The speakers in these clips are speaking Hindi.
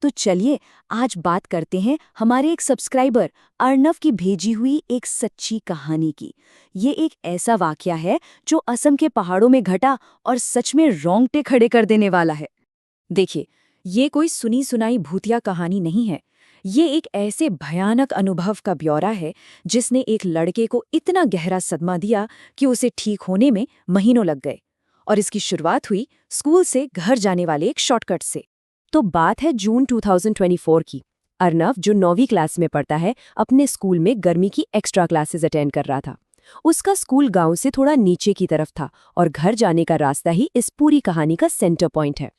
तो चलिए आज बात करते हैं हमारे एक सब्सक्राइबर अर्नव की भेजी हुई एक सच्ची कहानी की। ये एक ऐसा वाकया है जो असम के पहाड़ों में घटा और सच में रोंगटे खड़े कर देने वाला है। देखिए, ये कोई सुनी सुनाई भूतिया कहानी नहीं है। ये एक ऐसे भयानक अनुभव का ब्यौरा है जिसने एक लड़के को इतना गहरा सदमा दिया कि उसे ठीक होने में महीनों लग गए। और इसकी शुरुआत हुई स्कूल से घर जाने वाले एक शॉर्टकट से। तो बात है जून 2024 की। अर्नव, जो 9वीं क्लास में पढ़ता है, अपने स्कूल में गर्मी की एक्स्ट्रा क्लासेस अटेंड कर रहा था। उसका स्कूल गांव से थोड़ा नीचे की तरफ था और घर जाने का रास्ता ही इस पूरी कहानी का सेंटर पॉइंट है।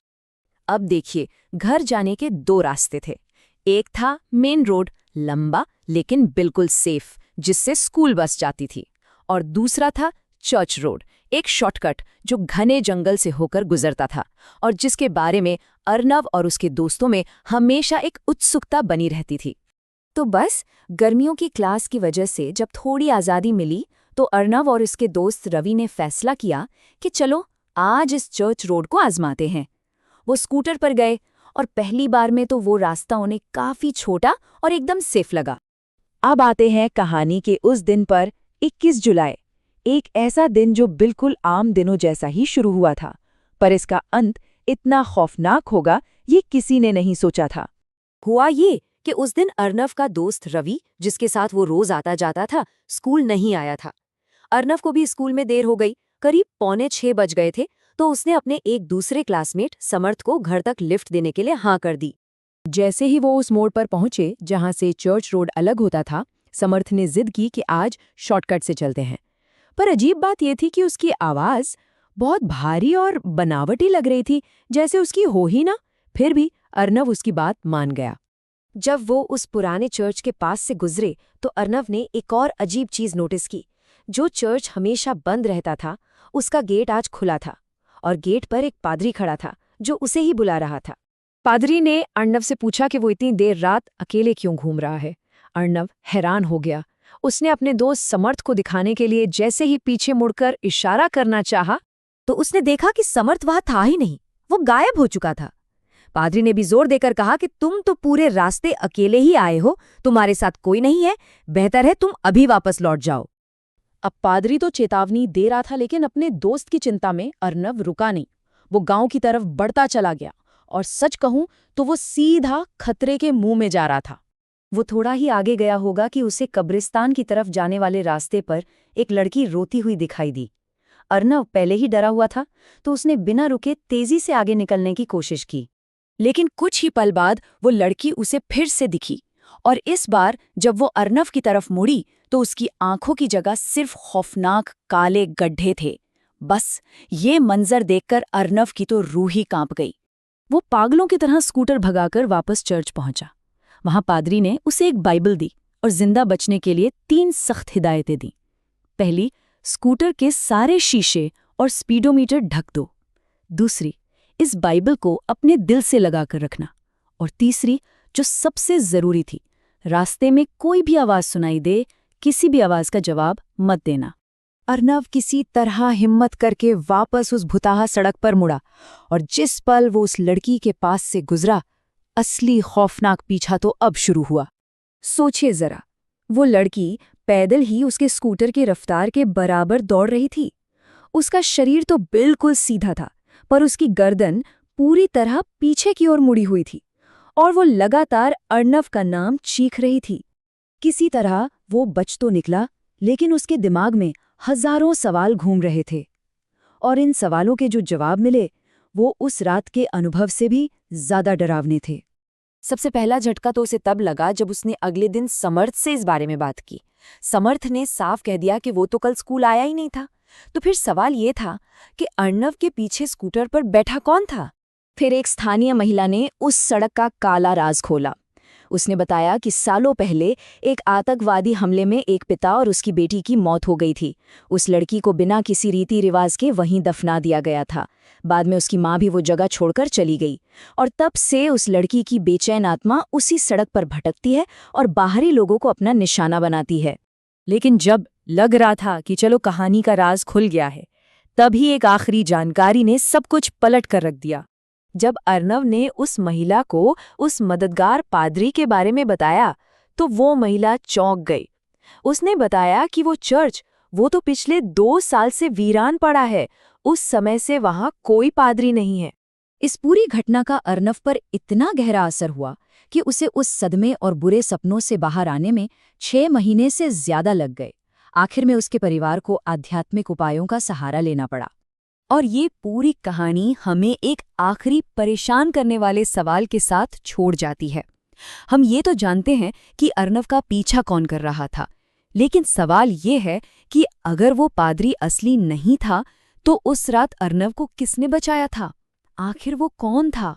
अब देखिए, घर जाने के दो रास्ते थे। एक था मेन रोड, लंबा लेकिन बिल्कुल सेफ, जिससे स्कूल बस जाती थी। और दूसरा था चर्च रोड, एक शॉर्टकट जो घने जंगल से होकर गुजरता था और जिसके बारे में अर्नव और उसके दोस्तों में हमेशा एक उत्सुकता बनी रहती थी। तो बस गर्मियों की क्लास की वजह से जब थोड़ी आज़ादी मिली तो अर्नव और उसके दोस्त रवि ने फैसला किया कि चलो आज इस चर्च रोड को आजमाते हैं। वो स्कूटर पर गए और पहली बार में तो वो रास्ता उन्हें काफ़ी छोटा और एकदम सेफ लगा। अब आते हैं कहानी के उस दिन पर, 21 जुलाई। एक ऐसा दिन जो बिल्कुल आम दिनों जैसा ही शुरू हुआ था, पर इसका अंत इतना खौफनाक होगा ये किसी ने नहीं सोचा था। हुआ ये कि उस दिन अर्नव का दोस्त रवि, जिसके साथ वो रोज आता जाता था, स्कूल नहीं आया था। अर्नव को भी स्कूल में देर हो गई, करीब 5:45 बज गए थे। तो उसने अपने एक दूसरे क्लासमेट समर्थ को घर तक लिफ्ट देने के लिए हाँ कर दी। जैसे ही वो उस मोड़ पर पहुंचे जहां से चर्च रोड अलग होता था, समर्थ ने जिद की कि आज शॉर्टकट से चलते हैं। पर अजीब बात यह थी कि उसकी आवाज बहुत भारी और बनावटी लग रही थी, जैसे उसकी हो ही ना। फिर भी अर्नव उसकी बात मान गया। जब वो उस पुराने चर्च के पास से गुजरे तो अर्नव ने एक और अजीब चीज नोटिस की। जो चर्च हमेशा बंद रहता था, उसका गेट आज खुला था और गेट पर एक पादरी खड़ा था जो उसे ही बुला रहा था। पादरी ने अर्नव से पूछा कि वो इतनी देर रात अकेले क्यों घूम रहा है। अर्नव हैरान हो गया। उसने अपने दोस्त समर्थ को दिखाने के लिए जैसे ही पीछे मुड़कर इशारा करना चाहा तो उसने देखा कि समर्थ वहां था ही नहीं, वो गायब हो चुका था। पादरी ने भी जोर देकर कहा कि तुम तो पूरे रास्ते अकेले ही आए हो, तुम्हारे साथ कोई नहीं है, बेहतर है तुम अभी वापस लौट जाओ। अब पादरी तो चेतावनी दे रहा था, लेकिन अपने दोस्त की चिंता में अर्नव रुका नहीं। वो गांव की तरफ बढ़ता चला गया और सच कहूं तो वो सीधा खतरे के मुंह में जा रहा था। वो थोड़ा ही आगे गया होगा कि उसे कब्रिस्तान की तरफ जाने वाले रास्ते पर एक लड़की रोती हुई दिखाई दी। अर्नव पहले ही डरा हुआ था तो उसने बिना रुके तेजी से आगे निकलने की कोशिश की। लेकिन कुछ ही पल बाद वो लड़की उसे फिर से दिखी और इस बार जब वो अर्नव की तरफ मुड़ी तो उसकी आंखों की जगह सिर्फ खौफनाक काले गड्ढे थे। बस ये मंजर देखकर अर्नव की तो रूह ही कांप गई। वो पागलों की तरह स्कूटर भगाकर वापस चर्च पहुंचा। वहां पादरी ने उसे एक बाइबल दी और जिंदा बचने के लिए 3 सख्त हिदायतें दी। पहली, स्कूटर के सारे शीशे और स्पीडोमीटर ढक दो। दूसरी, इस बाइबल को अपने दिल से लगाकर रखना। और तीसरी, जो सबसे जरूरी थी, रास्ते में कोई भी आवाज सुनाई दे, किसी भी आवाज का जवाब मत देना। अर्नव किसी तरह हिम्मत करके वापस उस भुताहा सड़क पर मुड़ा और जिस पल वो उस लड़की के पास से गुजरा, असली खौफनाक पीछा तो अब शुरू हुआ। सोचिए जरा, वो लड़की पैदल ही उसके स्कूटर की रफ्तार के बराबर दौड़ रही थी। उसका शरीर तो बिल्कुल सीधा था, पर उसकी गर्दन पूरी तरह पीछे की ओर मुड़ी हुई थी और वो लगातार अर्नव का नाम चीख रही थी। किसी तरह वो बच तो निकला, लेकिन उसके दिमाग में हजारों सवाल घूम रहे थे और इन सवालों के जो जवाब मिले वो उस रात के अनुभव से भी ज्यादा डरावने थे। सबसे पहला झटका तो उसे तब लगा जब उसने अगले दिन समर्थ से इस बारे में बात की। समर्थ ने साफ कह दिया कि वो तो कल स्कूल आया ही नहीं था। तो फिर सवाल ये था कि अर्नव के पीछे स्कूटर पर बैठा कौन था। फिर एक स्थानीय महिला ने उस सड़क का काला राज खोला। उसने बताया कि सालों पहले एक आतंकवादी हमले में एक पिता और उसकी बेटी की मौत हो गई थी। उस लड़की को बिना किसी रीति रिवाज के वहीं दफना दिया गया था। बाद में उसकी माँ भी वो जगह छोड़कर चली गई और तब से उस लड़की की बेचैन आत्मा उसी सड़क पर भटकती है और बाहरी लोगों को अपना निशाना बनाती है। लेकिन जब लग रहा था कि चलो कहानी का राज खुल गया है, तभी एक आखिरी जानकारी ने सब कुछ पलट कर रख दिया। जब अर्नव ने उस महिला को उस मददगार पादरी के बारे में बताया तो वो महिला चौंक गई। उसने बताया कि वो चर्च, वो तो पिछले 2 साल से वीरान पड़ा है, उस समय से वहां कोई पादरी नहीं है। इस पूरी घटना का अर्नव पर इतना गहरा असर हुआ कि उसे उस सदमे और बुरे सपनों से बाहर आने में 6 महीने से ज्यादा लग गए। आखिर में उसके परिवार को आध्यात्मिक उपायों का सहारा लेना पड़ा। और ये पूरी कहानी हमें एक आखिरी परेशान करने वाले सवाल के साथ छोड़ जाती है। हम ये तो जानते हैं कि अर्नव का पीछा कौन कर रहा था, लेकिन सवाल ये है कि अगर वो पादरी असली नहीं था तो उस रात अर्नव को किसने बचाया था? आखिर वो कौन था?